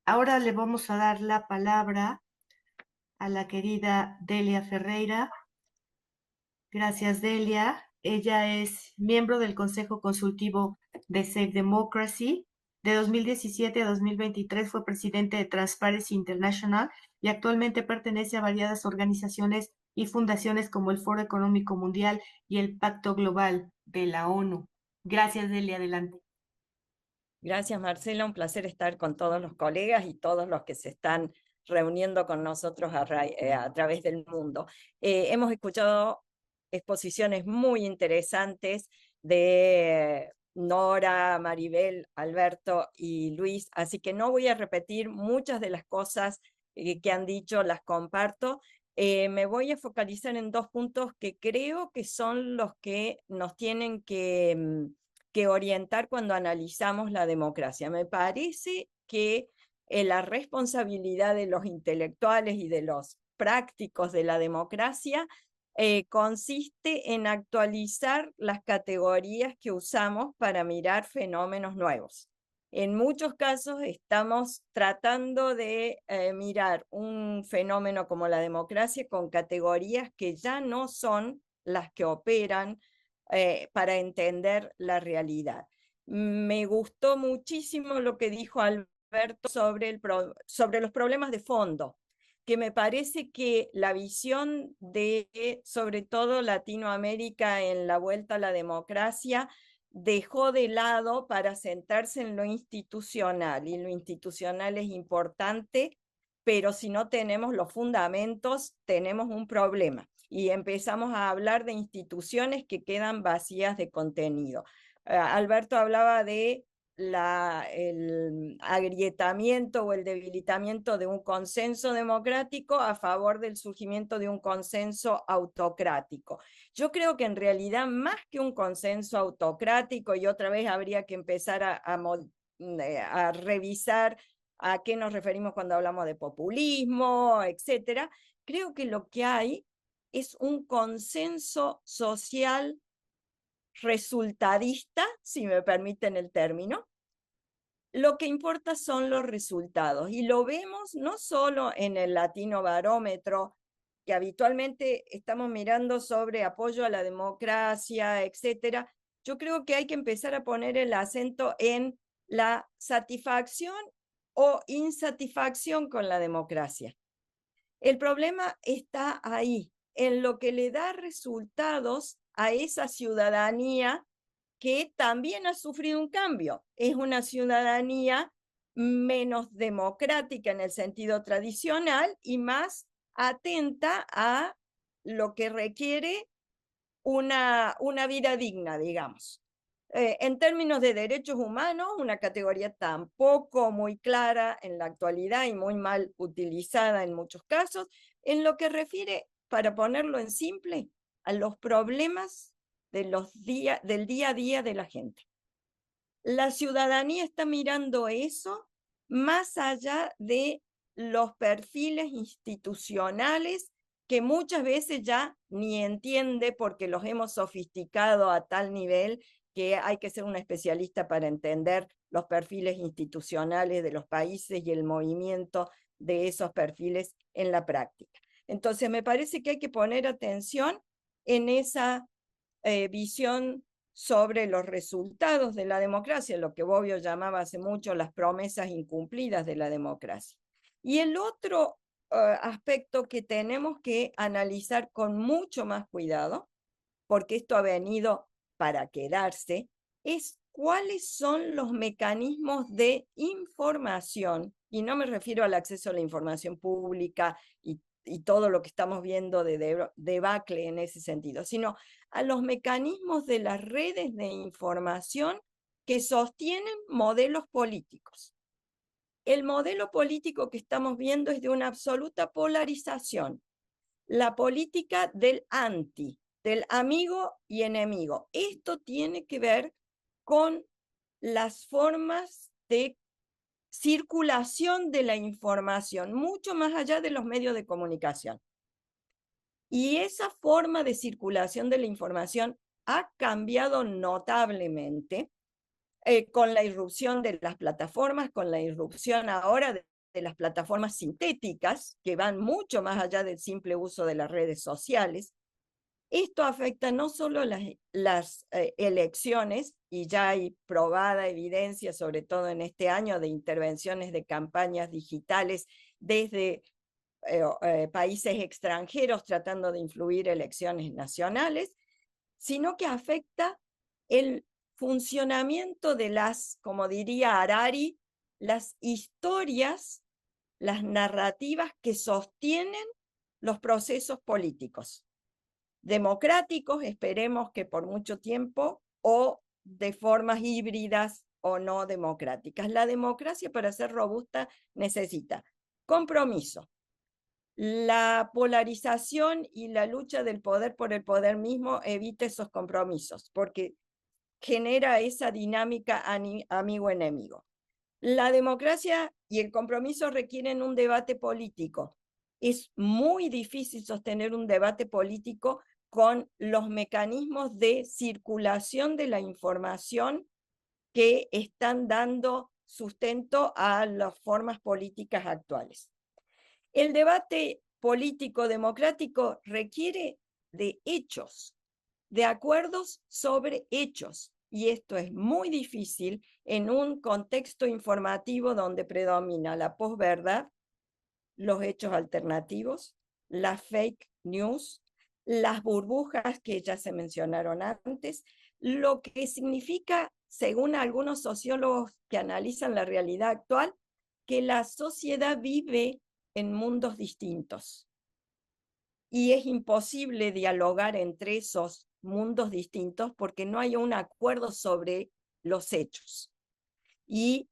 Ahora le vamos a dar la palabra a la querida Delia Ferreira. Gracias, Delia. Ella es miembro del Consejo Consultivo de Safe Democracy. De 2017 a 2023 fue presidente de Transparency International y actualmente pertenece a variadas organizaciones y fundaciones como el Foro Económico Mundial y el Pacto Global de la ONU. Gracias, Delia. Adelante. Gracias, Marcela. Un placer estar con todos los colegas y todos los que se están reuniendo con nosotros a través del mundo. Hemos escuchado exposiciones muy interesantes de Nora, Maribel, Alberto y Luis, así que no voy a repetir muchas de las cosas que han dicho, las comparto. Me voy a focalizar en dos puntos que creo que son los que nos tienen que orientar cuando analizamos la democracia. Me parece que la responsabilidad de los intelectuales y de los prácticos de la democracia consiste en actualizar las categorías que usamos para mirar fenómenos nuevos. En muchos casos estamos tratando de mirar un fenómeno como la democracia con categorías que ya no son las que operan para entender la realidad. Me gustó muchísimo lo que dijo Alberto sobre los problemas de fondo, que me parece que la visión de, sobre todo Latinoamérica en la vuelta a la democracia, dejó de lado para centrarse en lo institucional, y lo institucional es importante, pero si no tenemos los fundamentos, tenemos un problema y empezamos a hablar de instituciones que quedan vacías de contenido. Alberto hablaba de el agrietamiento o el debilitamiento de un consenso democrático a favor del surgimiento de un consenso autocrático. Yo creo que en realidad más que un consenso autocrático, y otra vez habría que empezar a revisar a qué nos referimos cuando hablamos de populismo, etcétera, creo que lo que hay es un consenso social resultadista, si me permiten el término. Lo que importa son los resultados, y lo vemos no solo en el Latino Barómetro, que habitualmente estamos mirando sobre apoyo a la democracia, etcétera. Yo creo que hay que empezar a poner el acento en la satisfacción o insatisfacción con la democracia. El problema está ahí, en lo que le da resultados a esa ciudadanía que también ha sufrido un cambio. Es una ciudadanía menos democrática en el sentido tradicional y más atenta a lo que requiere una vida digna, digamos. En términos de derechos humanos, una categoría tampoco muy clara en la actualidad y muy mal utilizada en muchos casos, en lo que refiere, para ponerlo en simple, a los problemas del día a día de la gente. La ciudadanía está mirando eso más allá de los perfiles institucionales que muchas veces ya ni entiende porque los hemos sofisticado a tal nivel que hay que ser un especialista para entender los perfiles institucionales de los países y el movimiento de esos perfiles en la práctica. Entonces, me parece que hay que poner atención en esa visión sobre los resultados de la democracia, lo que Bobbio llamaba hace mucho las promesas incumplidas de la democracia. Y el otro aspecto que tenemos que analizar con mucho más cuidado, porque esto ha venido para quedarse, es cuáles son los mecanismos de información, y no me refiero al acceso a la información pública y todo lo que estamos viendo de debacle en ese sentido, sino a los mecanismos de las redes de información que sostienen modelos políticos. El modelo político que estamos viendo es de una absoluta polarización. La política del anti, del amigo y enemigo. Esto tiene que ver con las formas de circulación de la información, mucho más allá de los medios de comunicación. Y esa forma de circulación de la información ha cambiado notablemente con la irrupción de las plataformas, con la irrupción ahora de las plataformas sintéticas, que van mucho más allá del simple uso de las redes sociales. Esto afecta no solo las elecciones, y ya hay probada evidencia, sobre todo en este año, de intervenciones de campañas digitales desde países extranjeros tratando de influir elecciones nacionales, sino que afecta el funcionamiento de las, como diría Harari, las historias, las narrativas que sostienen los procesos políticos, democráticos, esperemos que por mucho tiempo, o de formas híbridas o no democráticas. La democracia, para ser robusta, necesita compromiso. La polarización y la lucha del poder por el poder mismo evita esos compromisos, porque genera esa dinámica amigo-enemigo. La democracia y el compromiso requieren un debate político. Es muy difícil sostener un debate político con los mecanismos de circulación de la información que están dando sustento a las formas políticas actuales. El debate político democrático requiere de hechos, de acuerdos sobre hechos, y esto es muy difícil en un contexto informativo donde predomina la posverdad, los hechos alternativos, la fake news, las burbujas que ya se mencionaron antes, lo que significa, según algunos sociólogos que analizan la realidad actual, que la sociedad vive en mundos distintos. Y es imposible dialogar entre esos mundos distintos porque no hay un acuerdo sobre los hechos. Y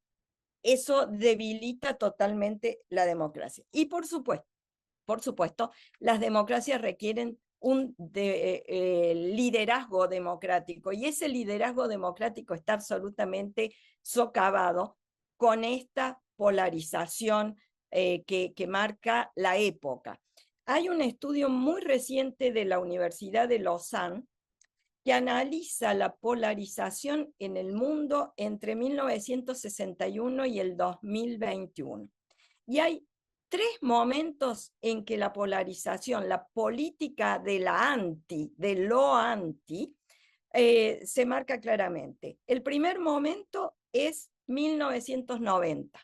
eso debilita totalmente la democracia. Y por supuesto, las democracias requieren un liderazgo democrático, y ese liderazgo democrático está absolutamente socavado con esta polarización que marca la época. Hay un estudio muy reciente de la Universidad de Lausanne que analiza la polarización en el mundo entre 1961 y el 2021. Y hay tres momentos en que la polarización, la política de lo anti, se marca claramente. El primer momento es 1990.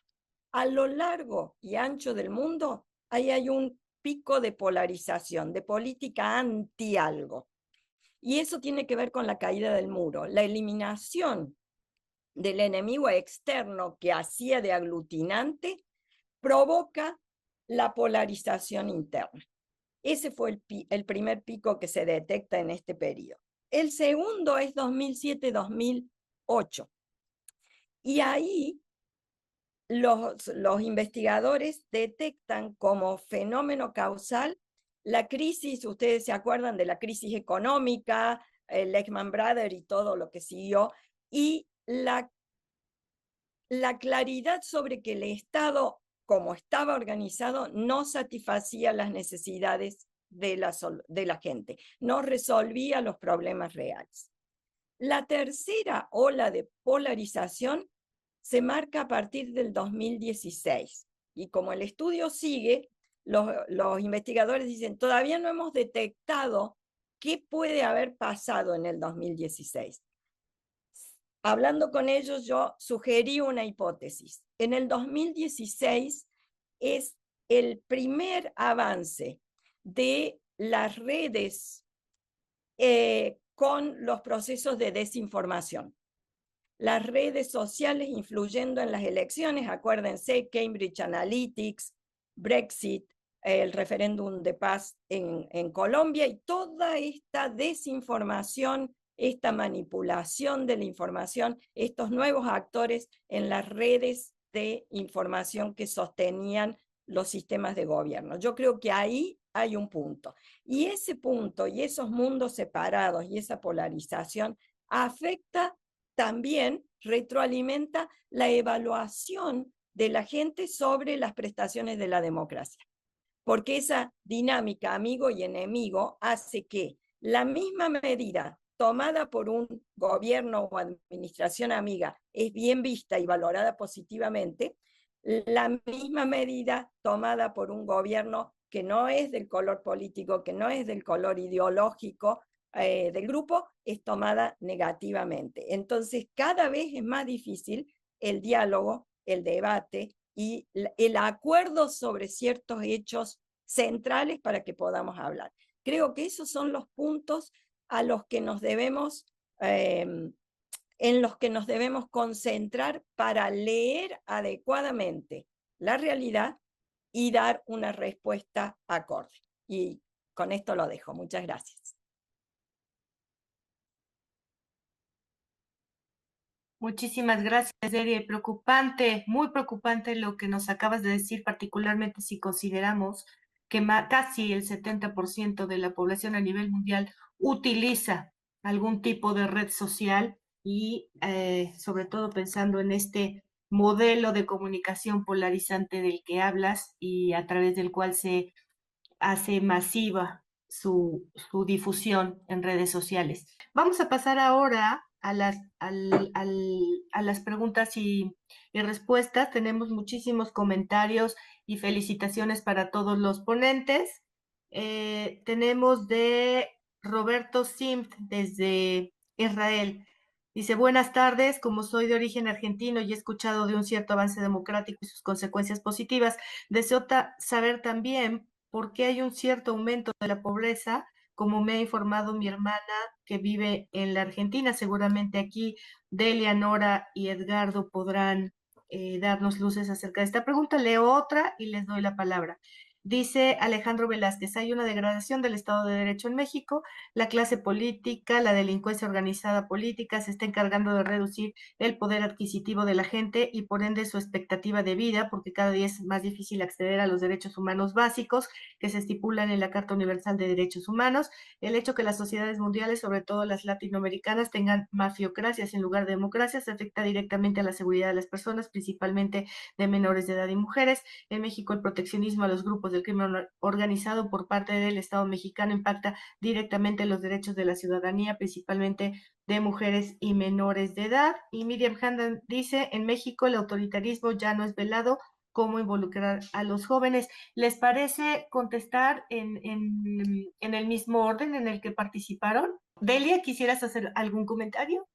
A lo largo y ancho del mundo, ahí hay un pico de polarización, de política anti algo. Y eso tiene que ver con la caída del muro, la eliminación del enemigo externo que hacía de aglutinante provoca la polarización interna. Ese fue el primer pico que se detecta en este periodo. El segundo es 2007-2008. Y ahí los investigadores detectan como fenómeno causal la crisis, ustedes se acuerdan de la crisis económica, el Lehman Brothers y todo lo que siguió, y la claridad sobre que el Estado, como estaba organizado, no satisfacía las necesidades de la gente, no resolvía los problemas reales. La tercera ola de polarización se marca a partir del 2016. Y como el estudio sigue, los investigadores dicen, todavía no hemos detectado qué puede haber pasado en el 2016. Hablando con ellos, yo sugerí una hipótesis. En el 2016 es el primer avance de las redes con los procesos de desinformación. Las redes sociales influyendo en las elecciones, acuérdense, Cambridge Analytics, Brexit, el referéndum de paz en Colombia, y toda esta desinformación, esta manipulación de la información, estos nuevos actores en las redes de información que sostenían los sistemas de gobierno. Yo creo que ahí hay un punto. Y ese punto y esos mundos separados y esa polarización afecta también, retroalimenta la evaluación de la gente sobre las prestaciones de la democracia. Porque esa dinámica amigo y enemigo hace que la misma medida tomada por un gobierno o administración amiga es bien vista y valorada positivamente, la misma medida tomada por un gobierno que no es del color político, que no es del color ideológico del grupo, es tomada negativamente. Entonces, cada vez es más difícil el diálogo, el debate y el acuerdo sobre ciertos hechos centrales para que podamos hablar. Creo que esos son los puntos a los que nos debemos en los que nos debemos concentrar para leer adecuadamente la realidad y dar una respuesta acorde. Y con esto lo dejo. Muchas gracias. Muchísimas gracias, Delia. Preocupante, muy preocupante lo que nos acabas de decir, particularmente si consideramos que casi el 70% de la población a nivel mundial utiliza algún tipo de red social y sobre todo pensando en este modelo de comunicación polarizante del que hablas y a través del cual se hace masiva su difusión en redes sociales. Vamos a pasar ahora a las preguntas y respuestas. Tenemos muchísimos comentarios y felicitaciones para todos los ponentes. Tenemos de Roberto Simt desde Israel. Dice, buenas tardes, como soy de origen argentino y he escuchado de un cierto avance democrático y sus consecuencias positivas, deseo saber también por qué hay un cierto aumento de la pobreza, como me ha informado mi hermana que vive en la Argentina. Seguramente aquí Delia, Nora y Edgardo podrán darnos luces acerca de esta pregunta. Leo otra y les doy la palabra. Dice Alejandro Velázquez, hay una degradación del Estado de Derecho en México, la clase política, la delincuencia organizada política se está encargando de reducir el poder adquisitivo de la gente y por ende su expectativa de vida, porque cada día es más difícil acceder a los derechos humanos básicos que se estipulan en la Carta Universal de Derechos Humanos. El hecho que las sociedades mundiales, sobre todo las latinoamericanas, tengan mafiocracias en lugar de democracias afecta directamente a la seguridad de las personas, principalmente de menores de edad y mujeres. En México, el proteccionismo a los grupos del crimen organizado por parte del Estado mexicano impacta directamente los derechos de la ciudadanía, principalmente de mujeres y menores de edad. Y Miriam Handan dice, en México el autoritarismo ya no es velado, cómo involucrar a los jóvenes. ¿Les parece contestar en el mismo orden en el que participaron? Delia, ¿quisieras hacer algún comentario?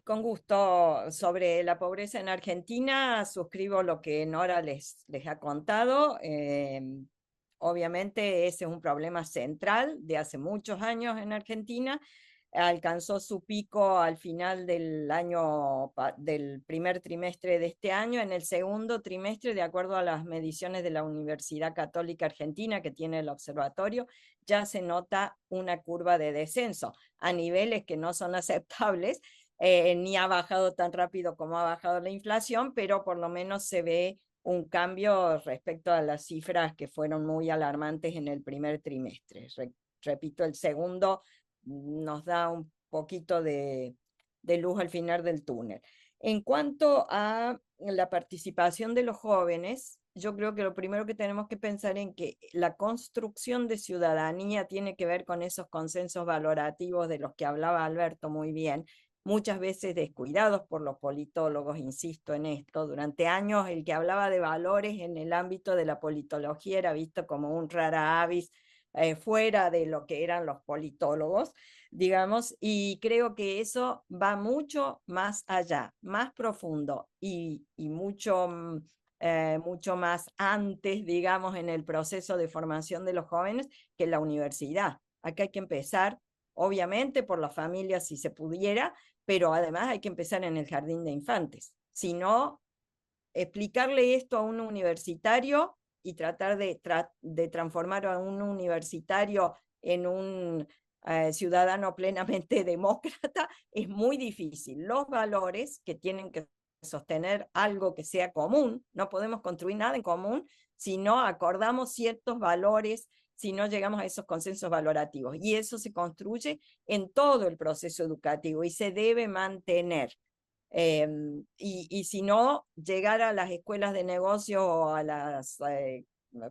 Con gusto, sobre la pobreza en Argentina, suscribo lo que Nora les ha contado. Obviamente ese es un problema central de hace muchos años en Argentina. Alcanzó su pico al final del del primer trimestre de este año. En el segundo trimestre, de acuerdo a las mediciones de la Universidad Católica Argentina que tiene el observatorio, ya se nota una curva de descenso a niveles que no son aceptables. Ni ha bajado tan rápido como ha bajado la inflación, pero por lo menos se ve un cambio respecto a las cifras que fueron muy alarmantes en el primer trimestre. Repito, el segundo nos da un poquito de luz al final del túnel. En cuanto a la participación de los jóvenes, yo creo que lo primero que tenemos que pensar en que la construcción de ciudadanía tiene que ver con esos consensos valorativos de los que hablaba Alberto muy bien, muchas veces descuidados por los politólogos, insisto en esto. Durante años el que hablaba de valores en el ámbito de la politología era visto como un rara avis fuera de lo que eran los politólogos, digamos, y creo que eso va mucho más allá, más profundo y mucho, mucho más antes, digamos, en el proceso de formación de los jóvenes que en la universidad. Acá hay que empezar, obviamente, por las familias si se pudiera, pero además hay que empezar en el jardín de infantes. Si no, explicarle esto a un universitario y tratar de transformar a un universitario en un ciudadano plenamente demócrata es muy difícil. Los valores que tienen que sostener algo que sea común, no podemos construir nada en común si no acordamos ciertos valores, si no llegamos a esos consensos valorativos. Y eso se construye en todo el proceso educativo y se debe mantener. Y si no, llegar a las escuelas de negocio o a la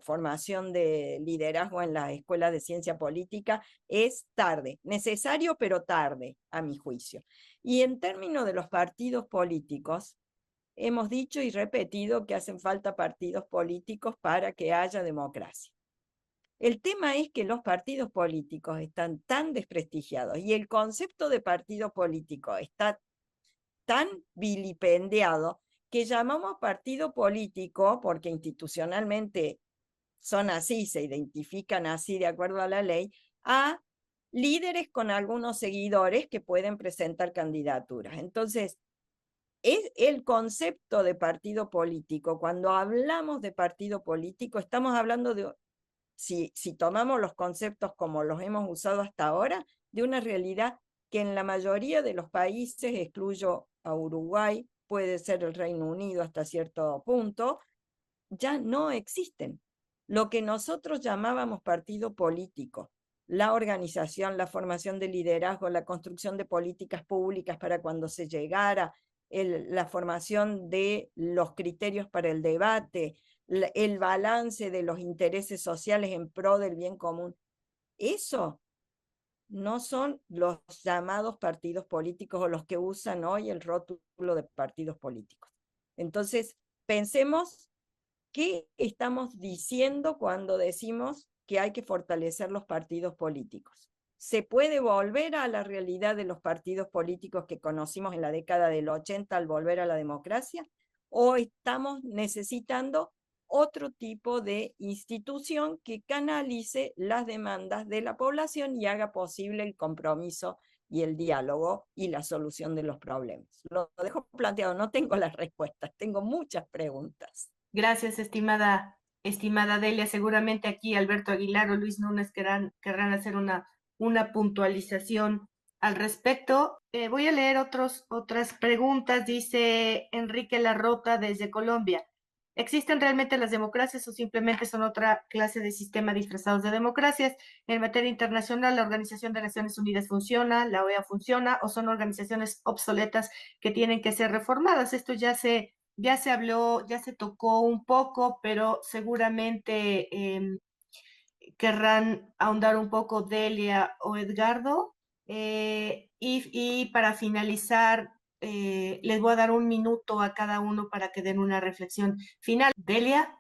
formación de liderazgo en las escuelas de ciencia política es tarde, necesario pero tarde, a mi juicio. Y en términos de los partidos políticos, hemos dicho y repetido que hacen falta partidos políticos para que haya democracia. El tema es que los partidos políticos están tan desprestigiados y el concepto de partido político está tan vilipendiado que llamamos partido político, porque institucionalmente son así, se identifican así de acuerdo a la ley, a líderes con algunos seguidores que pueden presentar candidaturas. Entonces, es el concepto de partido político. Cuando hablamos de partido político, estamos hablando de, si tomamos los conceptos como los hemos usado hasta ahora, de una realidad que en la mayoría de los países, excluyo a Uruguay, puede ser el Reino Unido hasta cierto punto, ya no existen. Lo que nosotros llamábamos partido político, la organización, la formación de liderazgo, la construcción de políticas públicas para cuando se llegara, la formación de los criterios para el debate, el balance de los intereses sociales en pro del bien común. Eso no son los llamados partidos políticos o los que usan hoy el rótulo de partidos políticos. Entonces, pensemos qué estamos diciendo cuando decimos que hay que fortalecer los partidos políticos. ¿Se puede volver a la realidad de los partidos políticos que conocimos en la década del 80 al volver a la democracia? ¿O estamos necesitando otro tipo de institución que canalice las demandas de la población y haga posible el compromiso y el diálogo y la solución de los problemas? Lo dejo planteado, no tengo las respuestas, tengo muchas preguntas. Gracias, estimada Delia. Seguramente aquí Alberto Aguilar o Luis Núñez querrán hacer una puntualización al respecto. Voy a leer otras preguntas. Dice Enrique Larrota desde Colombia. ¿Existen realmente las democracias o simplemente son otra clase de sistema disfrazados de democracias? En materia internacional, ¿la Organización de Naciones Unidas funciona, la OEA funciona o son organizaciones obsoletas que tienen que ser reformadas? Esto ya se habló, ya se tocó un poco, pero seguramente querrán ahondar un poco Delia o Edgardo. Y para finalizar, les voy a dar un minuto a cada uno para que den una reflexión final. Delia.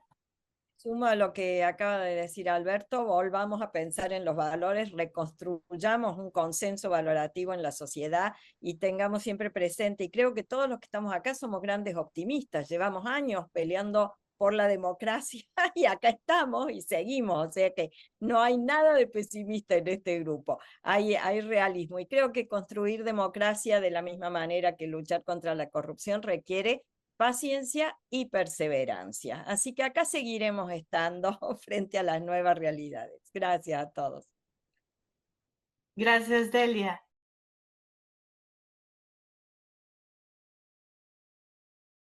Sumo a lo que acaba de decir Alberto, volvamos a pensar en los valores, reconstruyamos un consenso valorativo en la sociedad y tengamos siempre presente, y creo que todos los que estamos acá somos grandes optimistas, llevamos años peleando por la democracia y acá estamos y seguimos, o sea que no hay nada de pesimista en este grupo, hay realismo y creo que construir democracia de la misma manera que luchar contra la corrupción requiere paciencia y perseverancia. Así que acá seguiremos estando frente a las nuevas realidades. Gracias a todos. Gracias, Delia.